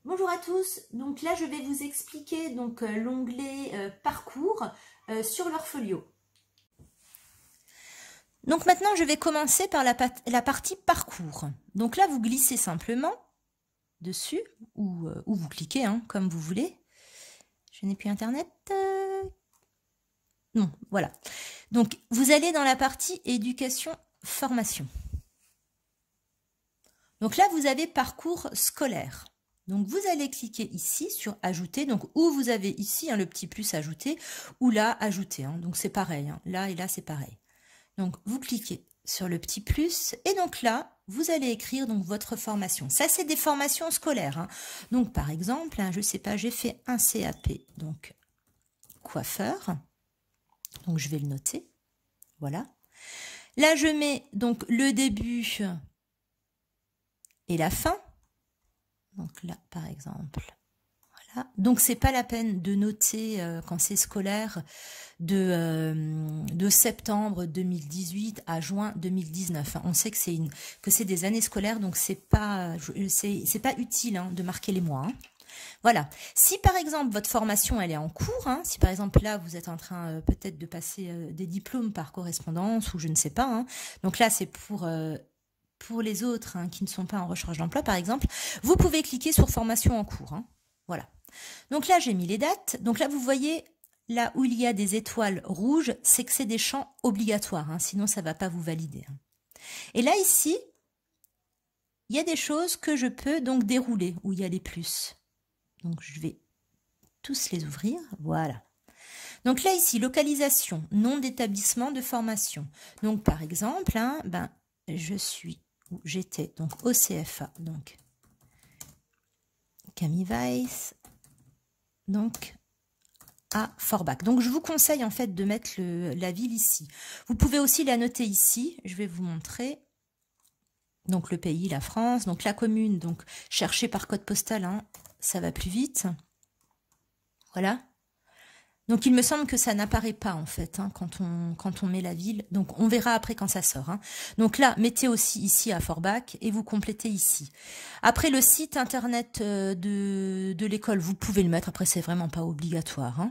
Bonjour à tous, donc là je vais vous expliquer l'onglet parcours sur leur folio. Donc maintenant je vais commencer par la partie parcours. Donc là vous glissez simplement dessus ou vous cliquez comme vous voulez. Je n'ai plus internet. Non, voilà. Donc vous allez dans la partie éducation formation. Donc là vous avez parcours scolaire. Donc, vous allez cliquer ici sur « Ajouter ». Donc, ou vous avez ici le petit plus « Ajouter » ou là « Ajouter ». Donc, c'est pareil. Là et là, c'est pareil. Donc, vous cliquez sur le petit plus et donc là, vous allez écrire votre formation. Ça, c'est des formations scolaires. Donc, par exemple, je ne sais pas, j'ai fait un CAP, donc coiffeur. Donc, je vais le noter. Voilà. Là, je mets donc le début et la fin. Donc là, par exemple, voilà. Donc, c'est pas la peine de noter quand c'est scolaire de septembre 2018 à juin 2019. On sait que c'est des années scolaires, donc c'est pas utile de marquer les mois. Voilà. Si par exemple votre formation elle est en cours, si par exemple là vous êtes en train peut-être de passer des diplômes par correspondance ou je ne sais pas, donc là c'est pour les autres qui ne sont pas en recherche d'emploi, par exemple, vous pouvez cliquer sur formation en cours. Voilà. Donc là, j'ai mis les dates. Donc là, vous voyez, là où il y a des étoiles rouges, c'est que c'est des champs obligatoires. Sinon, ça ne va pas vous valider. Et là, ici, il y a des choses que je peux donc dérouler, où il y a les plus. Donc, je vais tous les ouvrir. Voilà. Donc là, ici, localisation, nom d'établissement de formation. Donc, par exemple, j'étais donc au CFA, donc Camille Weiss, donc à Forbach. Donc je vous conseille en fait de mettre la ville ici. Vous pouvez aussi la noter ici, je vais vous montrer. Donc le pays, la France, donc la commune, donc chercher par code postal, ça va plus vite. Voilà. Donc, il me semble que ça n'apparaît pas, en fait, quand on met la ville. Donc, on verra après quand ça sort. Donc là, mettez aussi ici à Forbach et vous complétez ici. Après, le site internet de l'école, vous pouvez le mettre. Après, c'est vraiment pas obligatoire.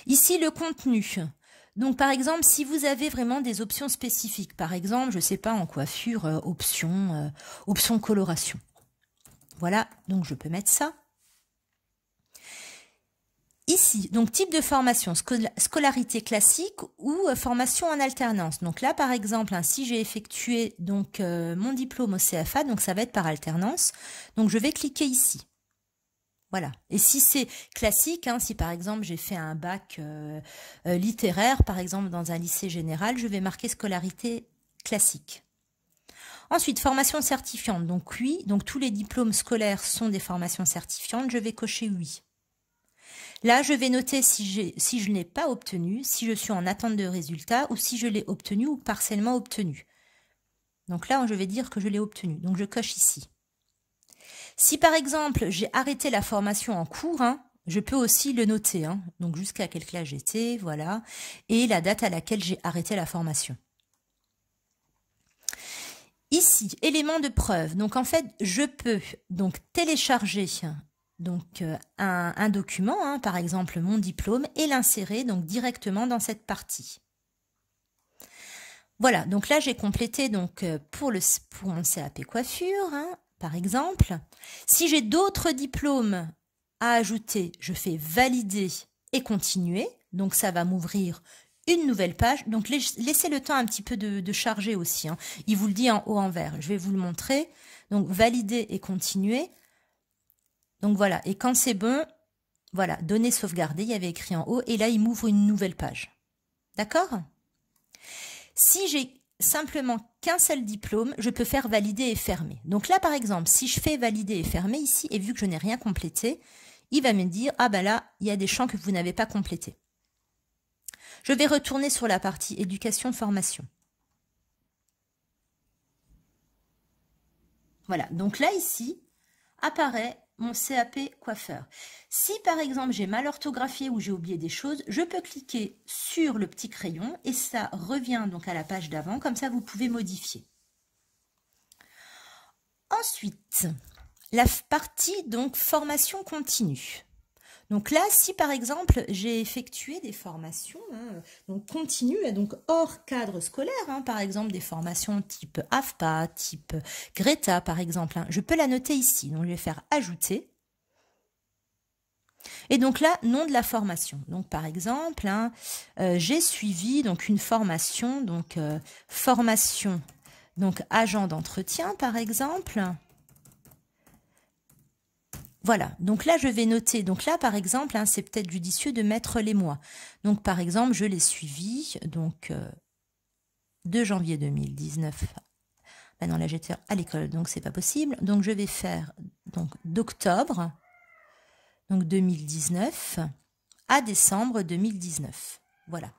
Ici, le contenu. Donc, par exemple, si vous avez vraiment des options spécifiques, par exemple, je sais pas, en coiffure, option coloration. Voilà, donc je peux mettre ça. Ici, donc type de formation, scolarité classique ou formation en alternance. Donc là, par exemple, si j'ai effectué donc mon diplôme au CFA, donc ça va être par alternance. Donc je vais cliquer ici. Voilà. Et si c'est classique, si par exemple j'ai fait un bac littéraire, par exemple dans un lycée général, je vais marquer scolarité classique. Ensuite, formation certifiante. Donc oui, donc tous les diplômes scolaires sont des formations certifiantes. Je vais cocher oui. Là, je vais noter si je n'ai pas obtenu, si je suis en attente de résultat ou si je l'ai obtenu ou partiellement obtenu. Donc là, je vais dire que je l'ai obtenu. Donc, je coche ici. Si par exemple, j'ai arrêté la formation en cours, je peux aussi le noter. Donc, jusqu'à quelle classe j'étais, voilà. Et la date à laquelle j'ai arrêté la formation. Ici, élément de preuve. Donc, en fait, je peux donc télécharger donc un document, par exemple mon diplôme, et l'insérer donc directement dans cette partie. Voilà, donc là j'ai complété donc pour mon CAP coiffure, par exemple. Si j'ai d'autres diplômes à ajouter, je fais valider et continuer. Donc ça va m'ouvrir une nouvelle page. Donc laissez le temps un petit peu de charger aussi. Il vous le dit en haut en vert. Je vais vous le montrer. Donc valider et continuer. Donc voilà, et quand c'est bon, voilà, données sauvegardées, il y avait écrit en haut, et là, il m'ouvre une nouvelle page. D'accord? Si j'ai simplement qu'un seul diplôme, je peux faire valider et fermer. Donc là, par exemple, si je fais valider et fermer ici, et vu que je n'ai rien complété, il va me dire, ah ben là, il y a des champs que vous n'avez pas complétés. Je vais retourner sur la partie éducation-formation. Voilà, donc là, ici, apparaît mon CAP coiffeur. Si par exemple j'ai mal orthographié ou j'ai oublié des choses, je peux cliquer sur le petit crayon et ça revient donc à la page d'avant, comme ça vous pouvez modifier. Ensuite, la partie donc formation continue. Donc là, si par exemple, j'ai effectué des formations donc continues, donc hors cadre scolaire, par exemple des formations type AFPA, type Greta par exemple, je peux la noter ici. Donc je vais faire ajouter. Et donc là, nom de la formation. Donc par exemple, j'ai suivi donc une formation, donc formation, donc agent d'entretien par exemple. Voilà, donc là je vais noter, donc là par exemple, c'est peut-être judicieux de mettre les mois. Donc par exemple, je l'ai suivi, donc 2 janvier 2019. Ben non, là j'étais à l'école, donc c'est pas possible. Donc je vais faire donc d'octobre donc 2019 à décembre 2019. Voilà.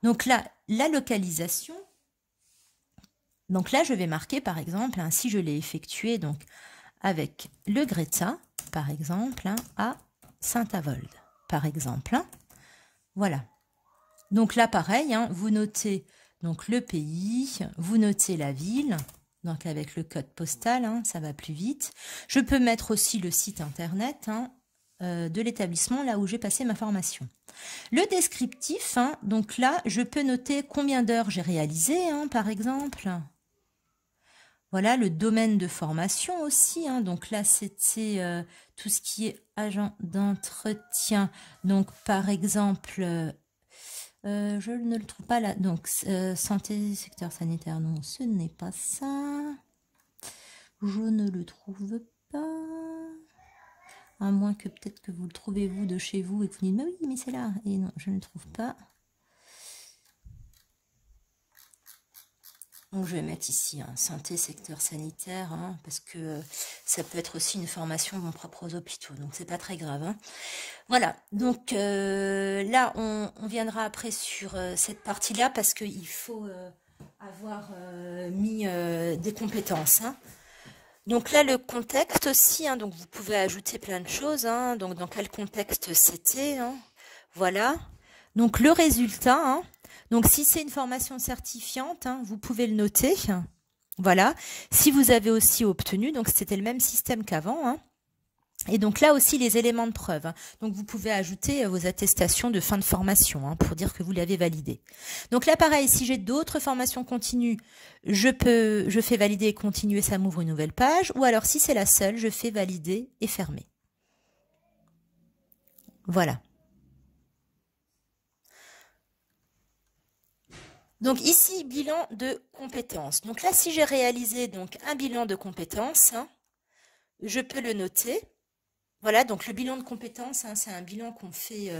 Donc là, la localisation, donc là je vais marquer par exemple, si je l'ai effectué donc avec le Greta, par exemple, à Saint-Avold, par exemple. Voilà. Donc là, pareil, vous notez donc le pays, vous notez la ville, donc avec le code postal, ça va plus vite. Je peux mettre aussi le site internet de l'établissement, là où j'ai passé ma formation. Le descriptif, donc là, je peux noter combien d'heures j'ai réalisé, par exemple. Voilà, le domaine de formation aussi. Donc là, c'était tout ce qui est agent d'entretien. Donc, par exemple, je ne le trouve pas là. Donc, santé, secteur sanitaire, non, ce n'est pas ça. Je ne le trouve pas. À moins que peut-être que vous le trouvez, vous, de chez vous, et que vous dites, mais oui, mais c'est là. Et non, je ne le trouve pas. Donc je vais mettre ici santé, secteur sanitaire, parce que ça peut être aussi une formation mon propre aux hôpitaux, donc c'est pas très grave. Voilà, donc là on viendra après sur cette partie-là parce qu'il faut avoir mis des compétences. Donc là le contexte aussi, donc vous pouvez ajouter plein de choses, donc dans quel contexte c'était, voilà. Donc le résultat, donc si c'est une formation certifiante, vous pouvez le noter. Voilà. Si vous avez aussi obtenu, donc c'était le même système qu'avant. Et donc là aussi les éléments de preuve. Donc vous pouvez ajouter vos attestations de fin de formation pour dire que vous l'avez validé. Donc là pareil, si j'ai d'autres formations continues, je fais valider et continuer, ça m'ouvre une nouvelle page. Ou alors si c'est la seule, je fais valider et fermer. Voilà. Donc ici, bilan de compétences. Donc là, si j'ai réalisé donc un bilan de compétences, je peux le noter. Voilà, donc le bilan de compétences, c'est un bilan qu'on fait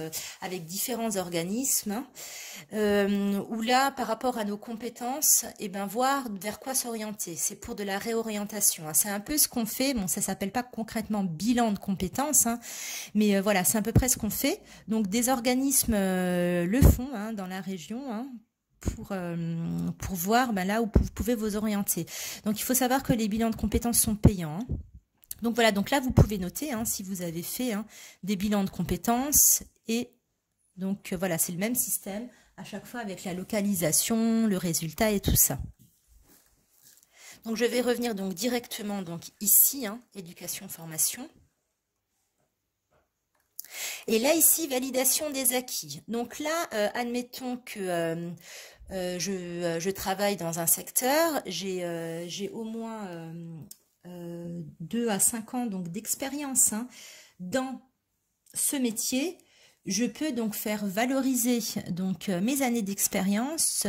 avec différents organismes, où là, par rapport à nos compétences, voir vers quoi s'orienter. C'est pour de la réorientation. C'est un peu ce qu'on fait. Bon, ça s'appelle pas concrètement bilan de compétences, mais voilà, c'est à peu près ce qu'on fait. Donc des organismes le font dans la région. Pour voir là où vous pouvez vous orienter. Donc il faut savoir que les bilans de compétences sont payants. Donc voilà, donc là vous pouvez noter si vous avez fait des bilans de compétences et donc voilà, c'est le même système à chaque fois avec la localisation, le résultat et tout ça. Donc je vais revenir donc directement donc ici, éducation formation. Et là, ici, validation des acquis. Donc là, admettons que je travaille dans un secteur, j'ai au moins 2 à 5 ans d'expérience dans ce métier. Je peux donc faire valoriser mes années d'expérience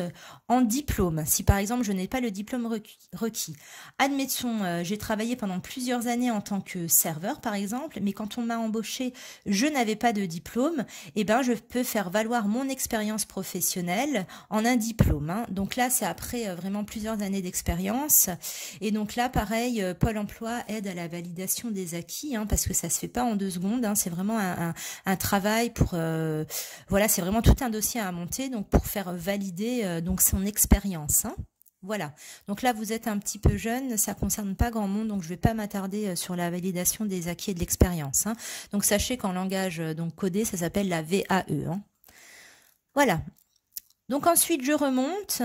en diplôme, si par exemple je n'ai pas le diplôme requis. Admettons, j'ai travaillé pendant plusieurs années en tant que serveur par exemple, mais quand on m'a embauché, je n'avais pas de diplôme, et je peux faire valoir mon expérience professionnelle en un diplôme. Donc là, c'est après vraiment plusieurs années d'expérience. Et donc là, pareil, Pôle emploi aide à la validation des acquis, parce que ça se fait pas en 2 secondes, c'est vraiment un travail pour voilà, c'est vraiment tout un dossier à monter donc pour faire valider son expérience. Voilà. Donc là, vous êtes un petit peu jeune, ça concerne pas grand monde, donc je vais pas m'attarder sur la validation des acquis et de l'expérience. Donc sachez qu'en langage codé, ça s'appelle la VAE. Voilà. Donc ensuite, je remonte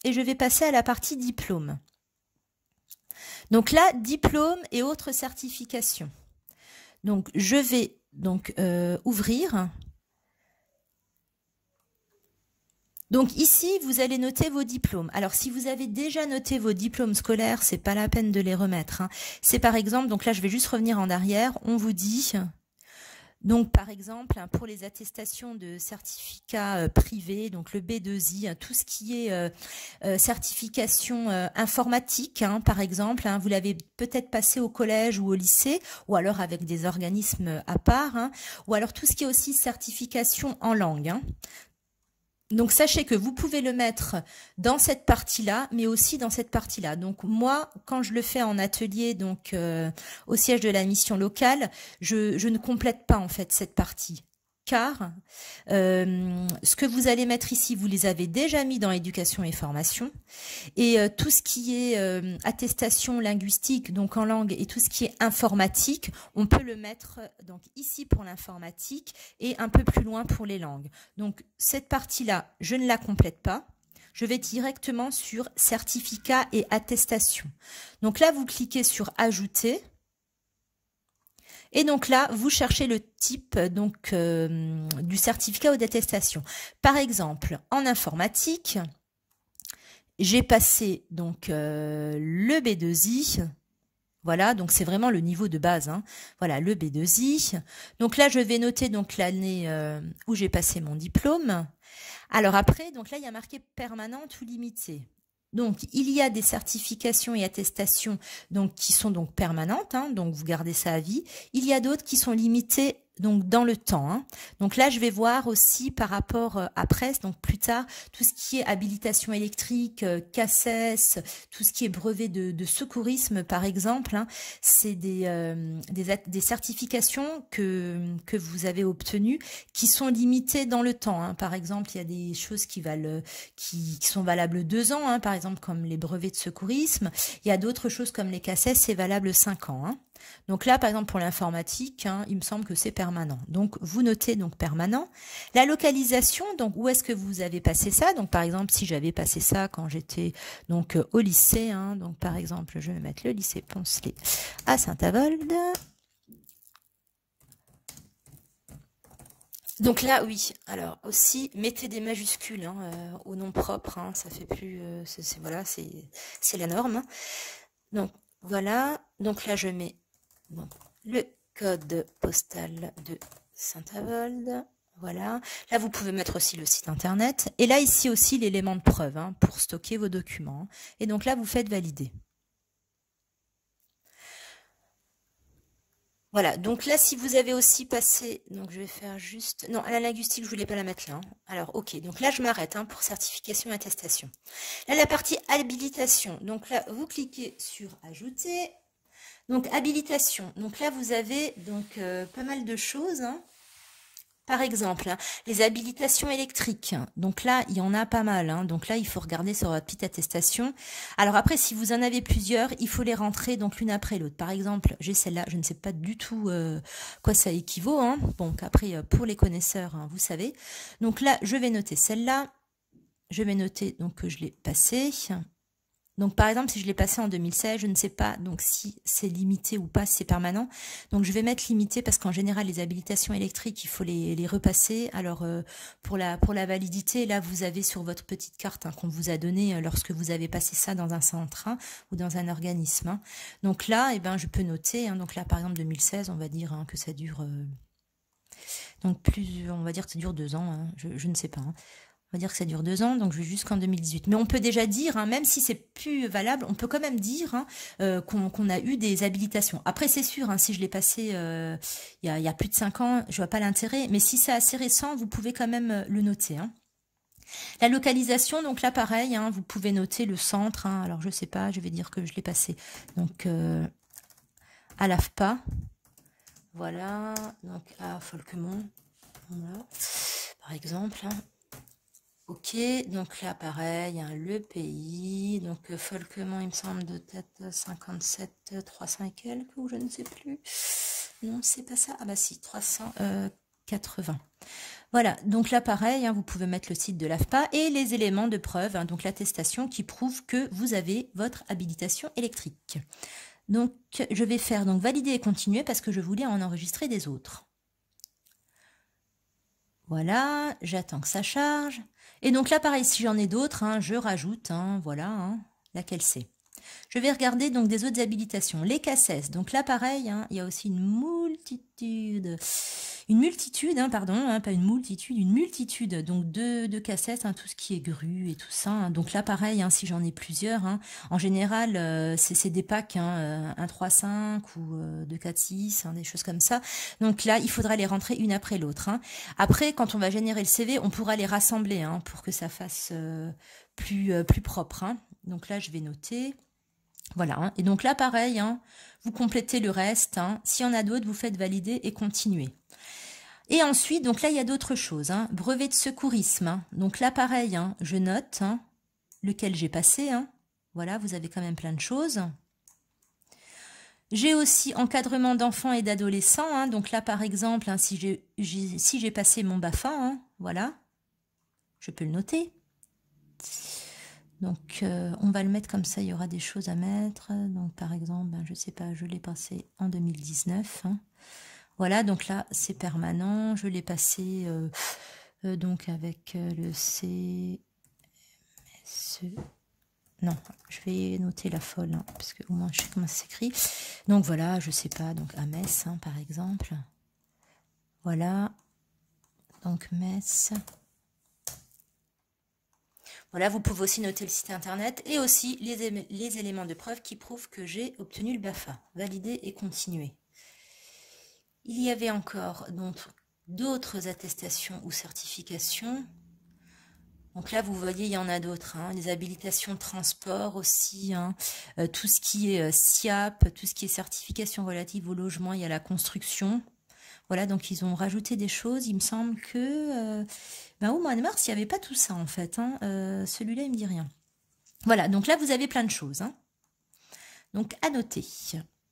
et je vais passer à la partie diplôme. Donc là, diplôme et autres certifications. Donc je vais donc ouvrir. Donc ici, vous allez noter vos diplômes. Alors si vous avez déjà noté vos diplômes scolaires, c'est pas la peine de les remettre, hein. C'est par exemple, donc là je vais juste revenir en arrière, on vous dit, donc par exemple, hein, pour les attestations de certificats privés, donc le B2I, hein, tout ce qui est certification informatique, hein, par exemple, hein, vous l'avez peut-être passé au collège ou au lycée, ou alors avec des organismes à part, hein, ou alors tout ce qui est aussi certification en langue, hein. Donc sachez que vous pouvez le mettre dans cette partie-là, mais aussi dans cette partie-là. Donc moi, quand je le fais en atelier, donc au siège de la mission locale, je ne complète pas en fait cette partie. Car ce que vous allez mettre ici, vous les avez déjà mis dans éducation et formation. Et tout ce qui est attestation linguistique, donc en langue, et tout ce qui est informatique, on peut le mettre donc ici pour l'informatique et un peu plus loin pour les langues. Donc cette partie-là, je ne la complète pas. Je vais directement sur certificat et attestation. Donc là, vous cliquez sur ajouter. Et donc là, vous cherchez le type donc du certificat ou d'attestation. Par exemple, en informatique, j'ai passé donc le B2I. Voilà, donc c'est vraiment le niveau de base, hein. Voilà, le B2I. Donc là, je vais noter donc l'année où j'ai passé mon diplôme. Alors après, donc là, il y a marqué permanente ou limitée. Donc, il y a des certifications et attestations donc, qui sont donc permanentes, hein, donc vous gardez ça à vie. Il y a d'autres qui sont limitées donc dans le temps, hein. Donc là, je vais voir aussi par rapport après, donc plus tard, tout ce qui est habilitation électrique, CACES, tout ce qui est brevet de secourisme, par exemple, hein, c'est des certifications que vous avez obtenues qui sont limitées dans le temps, hein. Par exemple, il y a des choses qui valent, qui sont valables 2 ans, hein, par exemple comme les brevets de secourisme. Il y a d'autres choses comme les CACES, c'est valable 5 ans, hein. Donc là, par exemple, pour l'informatique, hein, il me semble que c'est permanent. Donc, vous notez donc permanent. La localisation, donc où est-ce que vous avez passé ça? Donc, par exemple, si j'avais passé ça quand j'étais donc au lycée, hein, donc par exemple, je vais mettre le lycée Poncelet à Saint-Avold. Donc là, oui. Alors aussi, mettez des majuscules hein, au nom propre. Hein, ça fait plus. Voilà, c'est la norme, hein. Donc voilà. Donc là, je mets donc, le code postal de Saint-Avold. Voilà. Là, vous pouvez mettre aussi le site internet. Et là, ici aussi, l'élément de preuve hein, pour stocker vos documents. Et donc là, vous faites valider. Voilà, donc là, si vous avez aussi passé, donc je vais faire juste, non, à la linguistique, je voulais pas la mettre là, hein. Alors, ok, donc là, je m'arrête hein, pour certification et attestation. Là, la partie habilitation, donc là, vous cliquez sur ajouter. Donc, habilitation, donc là, vous avez donc pas mal de choses, hein. Par exemple, hein, les habilitations électriques. Donc là, il y en a pas mal, hein. Donc là, il faut regarder sur votre petite attestation. Alors après, si vous en avez plusieurs, il faut les rentrer donc l'une après l'autre. Par exemple, j'ai celle-là, je ne sais pas du tout quoi ça équivaut, hein. Bon, après, pour les connaisseurs, hein, vous savez. Donc là, je vais noter celle-là. Je vais noter donc que je l'ai passée. Donc, par exemple, si je l'ai passé en 2016, je ne sais pas donc si c'est limité ou pas, si c'est permanent. Donc, je vais mettre limité parce qu'en général, les habilitations électriques, il faut les repasser. Alors, pour la validité, là, vous avez sur votre petite carte hein, qu'on vous a donnée lorsque vous avez passé ça dans un centre hein, ou dans un organisme, hein. Donc là, eh ben, je peux noter. Hein, donc là, par exemple, 2016, on va dire hein, que ça dure... donc, on va dire que ça dure 2 ans. Hein, je ne sais pas. Hein. On va dire que ça dure 2 ans, donc je vais jusqu'en 2018. Mais on peut déjà dire, hein, même si c'est plus valable, on peut quand même dire hein, qu'on a eu des habilitations. Après, c'est sûr, hein, si je l'ai passé il y a plus de 5 ans, je vois pas l'intérêt. Mais si c'est assez récent, vous pouvez quand même le noter. Hein. La localisation, donc là, pareil, hein, vous pouvez noter le centre. Hein, alors, je sais pas, je vais dire que je l'ai passé. Donc, à l'AFPA. Voilà, donc à Folquemont. Voilà, par exemple. Hein. Ok, donc là pareil, hein, le pays, donc Folquemont il me semble de tête 57, 300 et quelques, ou je ne sais plus. Non, c'est pas ça. Ah bah si, 300, 80. Voilà, donc là pareil, hein, vous pouvez mettre le site de l'AFPA et les éléments de preuve, hein, donc l'attestation qui prouve que vous avez votre habilitation électrique. Donc je vais faire donc valider et continuer parce que je voulais en enregistrer des autres. Voilà, j'attends que ça charge. Et donc là pareil, si j'en ai d'autres, hein, je rajoute, hein, voilà, hein, laquelle c'est. Je vais regarder donc des autres habilitations. Les CACES, donc là pareil, hein, il y a aussi une multitude, hein, pardon, hein, pas une multitude, une multitude donc de CACES, hein, tout ce qui est grue et tout ça. Hein. Donc là pareil, hein, si j'en ai plusieurs, hein, en général c'est des packs, hein, 1, 3, 5 ou 2, 4, 6, hein, des choses comme ça. Donc là, il faudra les rentrer une après l'autre. Hein. Après, quand on va générer le CV, on pourra les rassembler hein, pour que ça fasse plus propre. Hein. Donc là, je vais noter. Voilà, hein. Et donc là, pareil, hein, vous complétez le reste. Hein. S'il y en a d'autres, vous faites valider et continuer. Et ensuite, donc là, il y a d'autres choses. Hein. Brevet de secourisme. Hein. Donc là, pareil, hein, je note hein, lequel j'ai passé. Hein. Voilà, vous avez quand même plein de choses. J'ai aussi encadrement d'enfants et d'adolescents. Hein. Donc là, par exemple, hein, si j'ai passé mon BAFA, hein, voilà, je peux le noter. Donc, on va le mettre comme ça, il y aura des choses à mettre. Donc, par exemple, ben, je sais pas, je l'ai passé en 2019. Hein. Voilà, donc là, c'est permanent. Je l'ai passé donc avec le CMSE. Non, je vais noter la folle, hein, parce que au moins je sais comment ça s'écrit. Donc voilà, je sais pas, donc à Metz, hein, par exemple. Voilà, donc Metz. Voilà, vous pouvez aussi noter le site internet et aussi les éléments de preuve qui prouvent que j'ai obtenu le BAFA. Valider et continuer. Il y avait encore d'autres attestations ou certifications. Donc là, vous voyez, il y en a d'autres. Hein, les habilitations de transport aussi, hein, tout ce qui est SIAP, tout ce qui est certification relative au logement et à la construction. Voilà, donc ils ont rajouté des choses. Il me semble que au mois de mars, il n'y avait pas tout ça en fait. Hein. Celui-là, il me dit rien. Voilà, donc là, vous avez plein de choses. Hein. Donc, à noter.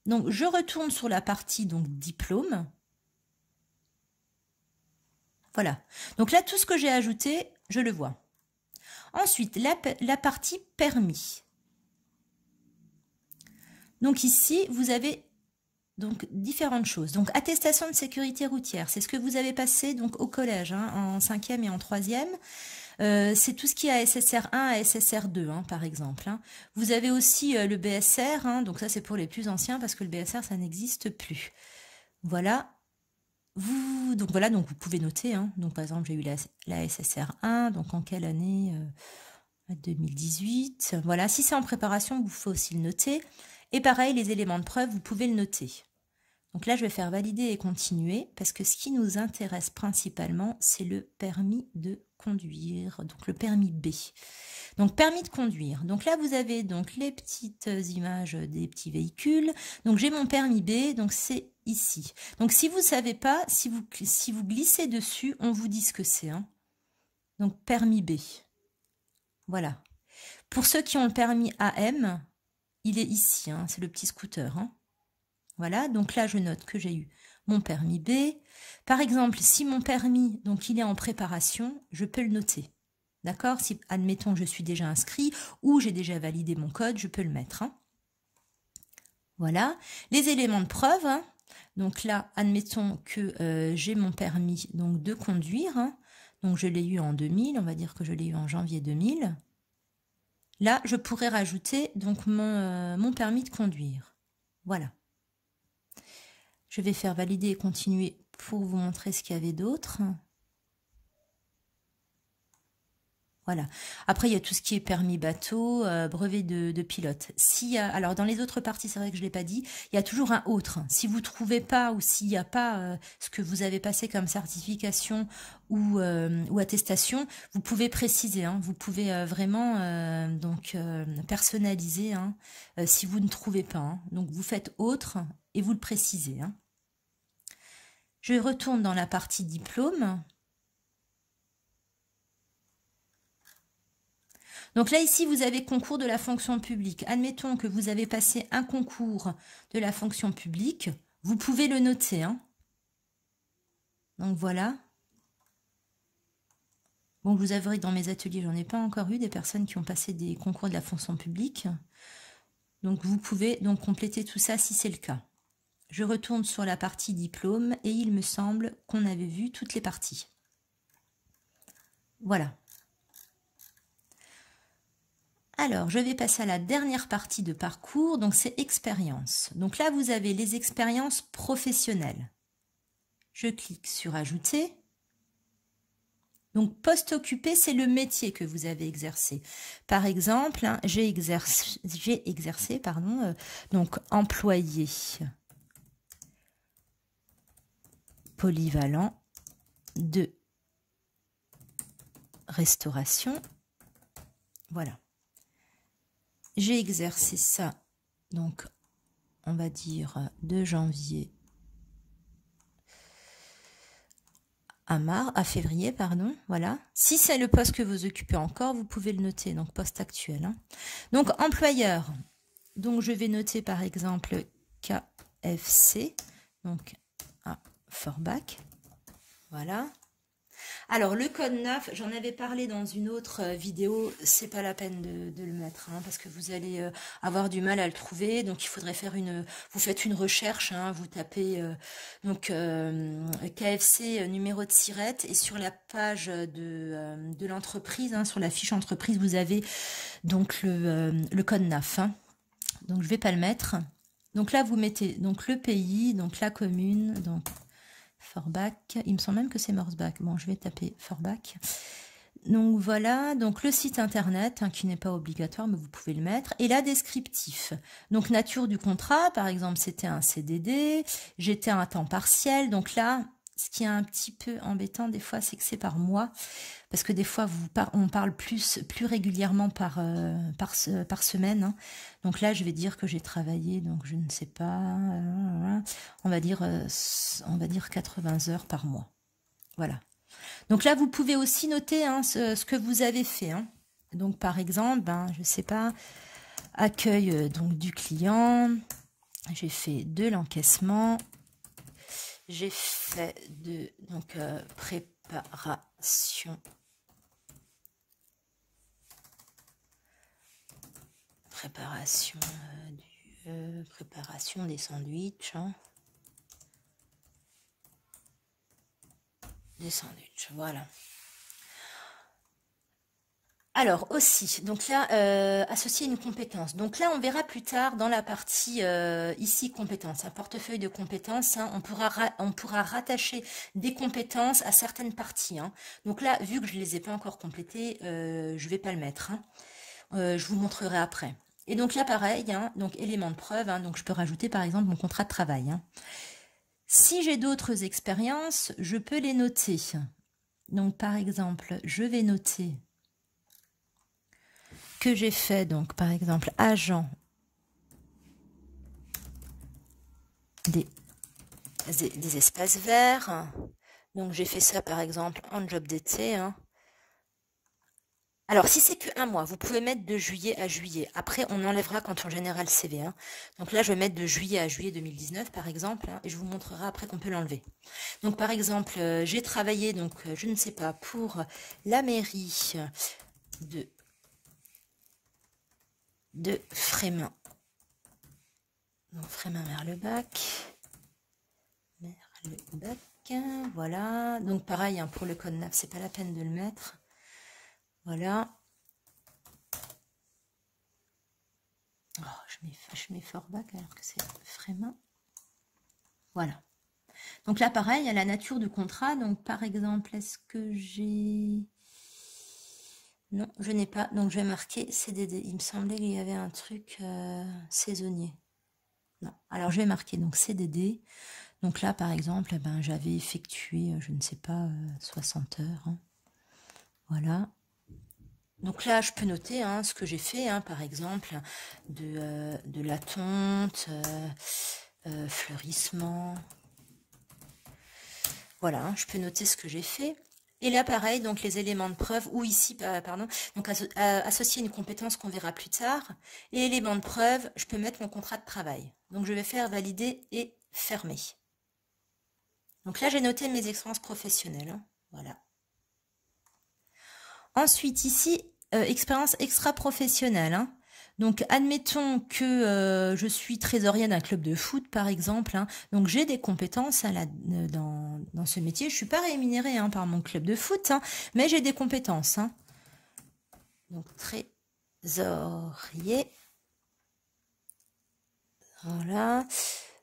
Donc, je retourne sur la partie donc diplôme. Voilà. Donc là, tout ce que j'ai ajouté, je le vois. Ensuite, la partie permis. Donc ici, vous avez donc différentes choses. Donc, attestation de sécurité routière, c'est ce que vous avez passé donc au collège, hein, en 5e et en 3e. C'est tout ce qui est à SSR1 à SSR2, hein, par exemple. Hein. Vous avez aussi le BSR, hein, donc ça c'est pour les plus anciens parce que le BSR, ça n'existe plus. Voilà. Donc voilà, donc vous pouvez noter. Hein. Donc par exemple, j'ai eu la SSR1, donc en quelle année 2018. Voilà, si c'est en préparation, vous pouvez aussi le noter. Et pareil, les éléments de preuve, vous pouvez le noter. Donc là, je vais faire valider et continuer parce que ce qui nous intéresse principalement, c'est le permis de conduire, donc le permis B. Donc permis de conduire. Donc là, vous avez donc les petites images des petits véhicules. Donc j'ai mon permis B, donc c'est ici. Donc si vous ne savez pas, si vous glissez dessus, on vous dit ce que c'est. Hein. Donc permis B. Voilà. Pour ceux qui ont le permis AM, il est ici, hein, c'est le petit scooter. Hein. Voilà, donc là, je note que j'ai eu mon permis B. Par exemple, si mon permis, donc il est en préparation, je peux le noter. D'accord? Si, admettons, je suis déjà inscrit ou j'ai déjà validé mon code, je peux le mettre. Hein. Voilà. Les éléments de preuve. Hein. Donc là, admettons que j'ai mon permis donc, de conduire. Hein. Donc je l'ai eu en 2000, on va dire que je l'ai eu en janvier 2000. Là, je pourrais rajouter donc mon permis de conduire. Voilà. Je vais faire valider et continuer pour vous montrer ce qu'il y avait d'autre. Voilà. Après, il y a tout ce qui est permis bateau, brevet de pilote. Alors, dans les autres parties, c'est vrai que je ne l'ai pas dit, il y a toujours un autre. Si vous ne trouvez pas ou s'il n'y a pas ce que vous avez passé comme certification ou attestation, vous pouvez préciser. Hein, vous pouvez vraiment personnaliser hein, si vous ne trouvez pas. Hein. Donc, vous faites autre et vous le précisez. Hein. Je retourne dans la partie diplôme. Donc là, ici, vous avez concours de la fonction publique. Admettons que vous avez passé un concours de la fonction publique. Vous pouvez le noter. Hein. Donc voilà. Bon, vous avouerez que dans mes ateliers, j'en ai pas encore eu des personnes qui ont passé des concours de la fonction publique. Donc vous pouvez donc compléter tout ça si c'est le cas. Je retourne sur la partie diplôme et il me semble qu'on avait vu toutes les parties. Voilà. Alors, je vais passer à la dernière partie de parcours, donc c'est expérience. Donc là, vous avez les expériences professionnelles. Je clique sur ajouter. Donc, poste occupé, c'est le métier que vous avez exercé. Par exemple, hein, j'ai exercé, donc employé polyvalent de restauration. Voilà. J'ai exercé ça, donc on va dire de janvier à février, pardon, voilà. Si c'est le poste que vous occupez encore, vous pouvez le noter, donc poste actuel. Hein. Donc, employeur, donc je vais noter par exemple KFC, donc à Forbach, voilà. Alors, le code 9, j'en avais parlé dans une autre vidéo, c'est pas la peine de le mettre, hein, parce que vous allez avoir du mal à le trouver, donc il faudrait faire vous faites une recherche, hein, vous tapez KFC numéro de SIRET, et sur la page de l'entreprise, hein, sur la fiche entreprise, vous avez donc le code 9, hein. Donc je vais pas le mettre. Donc là, vous mettez donc le pays, donc la commune, donc Forbach, il me semble même que c'est Morsbach. Bon, je vais taper Forbach. Donc voilà, donc le site internet, hein, qui n'est pas obligatoire, mais vous pouvez le mettre. Et là, descriptif. Donc nature du contrat, par exemple, c'était un CDD, j'étais à un temps partiel. Donc là, ce qui est un petit peu embêtant des fois, c'est que c'est par mois. Parce que des fois, on parle plus régulièrement par semaine. Hein. Donc là, je vais dire que j'ai travaillé, donc je ne sais pas, on va dire 80 heures par mois. Voilà. Donc là, vous pouvez aussi noter, hein, ce que vous avez fait. Hein. Donc par exemple, je ne sais pas, accueil donc du client, j'ai fait de l'encaissement, j'ai fait de préparation préparation des sandwichs, hein. Des sandwichs, voilà. Alors aussi, donc là, associer une compétence. Donc là, on verra plus tard dans la partie ici compétences, un portefeuille de compétences. Hein, on pourra rattacher des compétences à certaines parties. Hein. Donc là, vu que je les ai pas encore complétées, je vais pas le mettre. Hein. Je vous montrerai après. Et donc là, pareil, hein, donc élément de preuve. Hein, donc je peux rajouter par exemple mon contrat de travail. Hein. Si j'ai d'autres expériences, je peux les noter. Donc par exemple, je vais noter que j'ai fait, donc par exemple, agent des espaces verts. Donc j'ai fait ça par exemple en job d'été. Hein. Alors si c'est que un mois, vous pouvez mettre de juillet à juillet. Après, on enlèvera quand on générera le CV. Hein. Donc là, je vais mettre de juillet à juillet 2019 par exemple, hein, et je vous montrerai après qu'on peut l'enlever. Donc par exemple, j'ai travaillé, donc je ne sais pas, pour la mairie de Frémin. Donc Frémin-Merlebach. Voilà. Donc pareil, hein, pour le code NAF, c'est pas la peine de le mettre. Voilà. Oh, je mets Forbach alors que c'est Frémin. Voilà. Donc là, pareil, à la nature du contrat. Donc par exemple, est-ce que j'ai... Non, je n'ai pas. Donc je vais marquer CDD. Il me semblait qu'il y avait un truc saisonnier. Non. Alors je vais marquer donc CDD. Donc là, par exemple, j'avais effectué, je ne sais pas, 60 heures. Hein. Voilà. Donc là, je peux noter hein, ce que j'ai fait, hein, par exemple, de la tonte, fleurissement. Voilà, hein, je peux noter ce que j'ai fait. Et là, pareil, donc les éléments de preuve, ou ici, pardon, donc associer une compétence qu'on verra plus tard. Et éléments de preuve, je peux mettre mon contrat de travail. Donc je vais faire valider et fermer. Donc là, j'ai noté mes expériences professionnelles. Hein. Voilà. Ensuite, ici, expérience extra-professionnelle. Hein. Donc, admettons que je suis trésorière d'un club de foot, par exemple. Hein. Donc, j'ai des compétences hein, là, dans ce métier. Je ne suis pas rémunérée hein, par mon club de foot, hein, mais j'ai des compétences. Hein. Donc, trésorier. Voilà.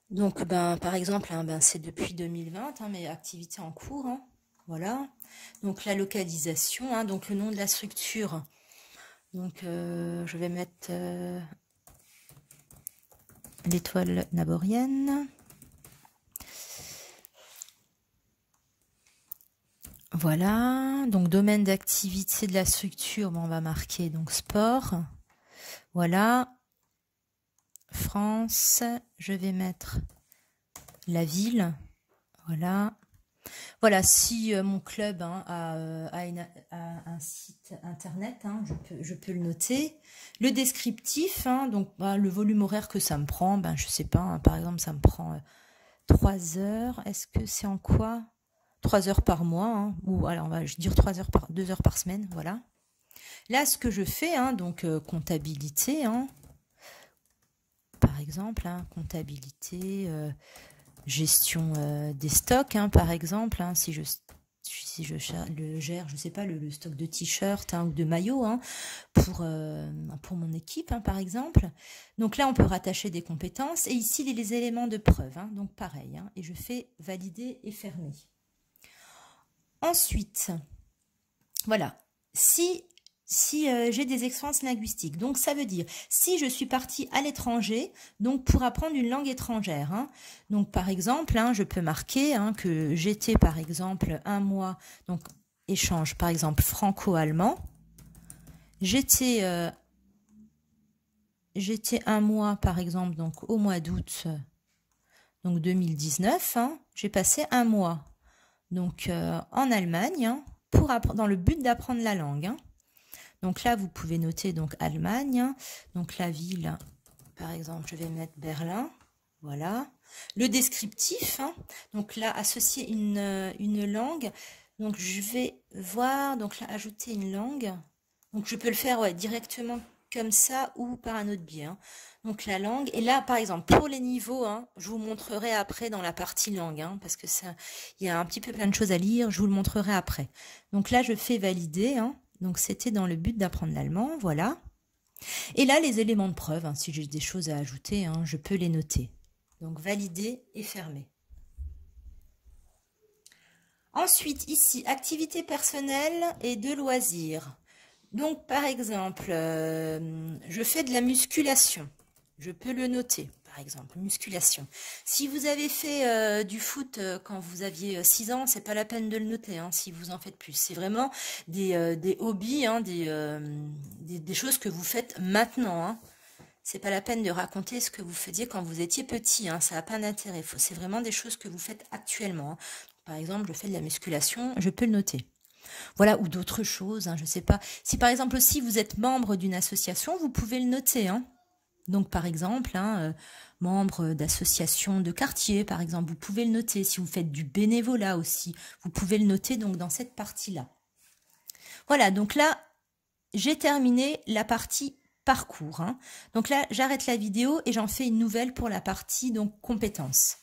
Donc, par exemple, hein, c'est depuis 2020, hein, mes activités en cours. Hein. Voilà. Donc, la localisation, hein, donc le nom de la structure. Donc, je vais mettre l'étoile naborienne. Voilà. Donc, domaine d'activité de la structure, on va marquer donc sport. Voilà. France. Je vais mettre la ville. Voilà. Voilà, si mon club hein, a un site internet, hein, je peux le noter. Le descriptif, hein, donc le volume horaire que ça me prend, je sais pas, hein, par exemple, ça me prend 3 heures. Est-ce que c'est en quoi 3 heures par mois, hein, ou alors on va dire 2 heures par semaine, voilà. Là, ce que je fais, hein, donc comptabilité, hein, par exemple, hein, comptabilité... gestion des stocks, hein, par exemple, hein, si je le gère, je sais pas, le stock de t-shirts hein, ou de maillots hein, pour mon équipe, hein, par exemple. Donc là, on peut rattacher des compétences. Et ici, les éléments de preuve. Hein, donc pareil. Hein, et je fais valider et fermer. Ensuite, voilà. Si j'ai des expériences linguistiques. Donc, ça veut dire, si je suis partie à l'étranger, donc pour apprendre une langue étrangère. Hein, donc, par exemple, hein, je peux marquer hein, que j'étais, par exemple, un mois, donc échange, par exemple, franco-allemand. J'étais un mois, par exemple, donc au mois d'août donc 2019. Hein, j'ai passé un mois donc en Allemagne hein, dans le but d'apprendre la langue. Hein. Donc là, vous pouvez noter donc Allemagne. Donc la ville, par exemple, je vais mettre Berlin. Voilà. Le descriptif. Hein, donc là, associer une langue. Donc je vais voir, donc là, ajouter une langue. Donc je peux le faire ouais, directement comme ça ou par un autre biais. Hein. Donc la langue. Et là, par exemple, pour les niveaux, hein, je vous montrerai après dans la partie langue. Hein, parce que ça, il y a un petit peu plein de choses à lire. Je vous le montrerai après. Donc là, je fais valider. Hein. Donc, c'était dans le but d'apprendre l'allemand, voilà. Et là, les éléments de preuve, hein, si j'ai des choses à ajouter, hein, je peux les noter. Donc, valider et fermer. Ensuite, ici, activité personnelle et de loisirs. Donc, par exemple, je fais de la musculation. Je peux le noter, par exemple, musculation. Si vous avez fait du foot quand vous aviez 6 ans, c'est pas la peine de le noter, hein, si vous en faites plus. C'est vraiment des hobbies, hein, des choses que vous faites maintenant. Hein. C'est pas la peine de raconter ce que vous faisiez quand vous étiez petit, hein, ça n'a pas d'intérêt. C'est vraiment des choses que vous faites actuellement. Hein. Par exemple, je fais de la musculation, je peux le noter. Voilà, ou d'autres choses, hein, je ne sais pas. Si par exemple aussi vous êtes membre d'une association, vous pouvez le noter. Hein. Donc par exemple, hein, membre d'association de quartier, par exemple, vous pouvez le noter. Si vous faites du bénévolat aussi, vous pouvez le noter donc dans cette partie-là. Voilà, donc là, j'ai terminé la partie parcours. Hein. Donc là, j'arrête la vidéo et j'en fais une nouvelle pour la partie donc compétences.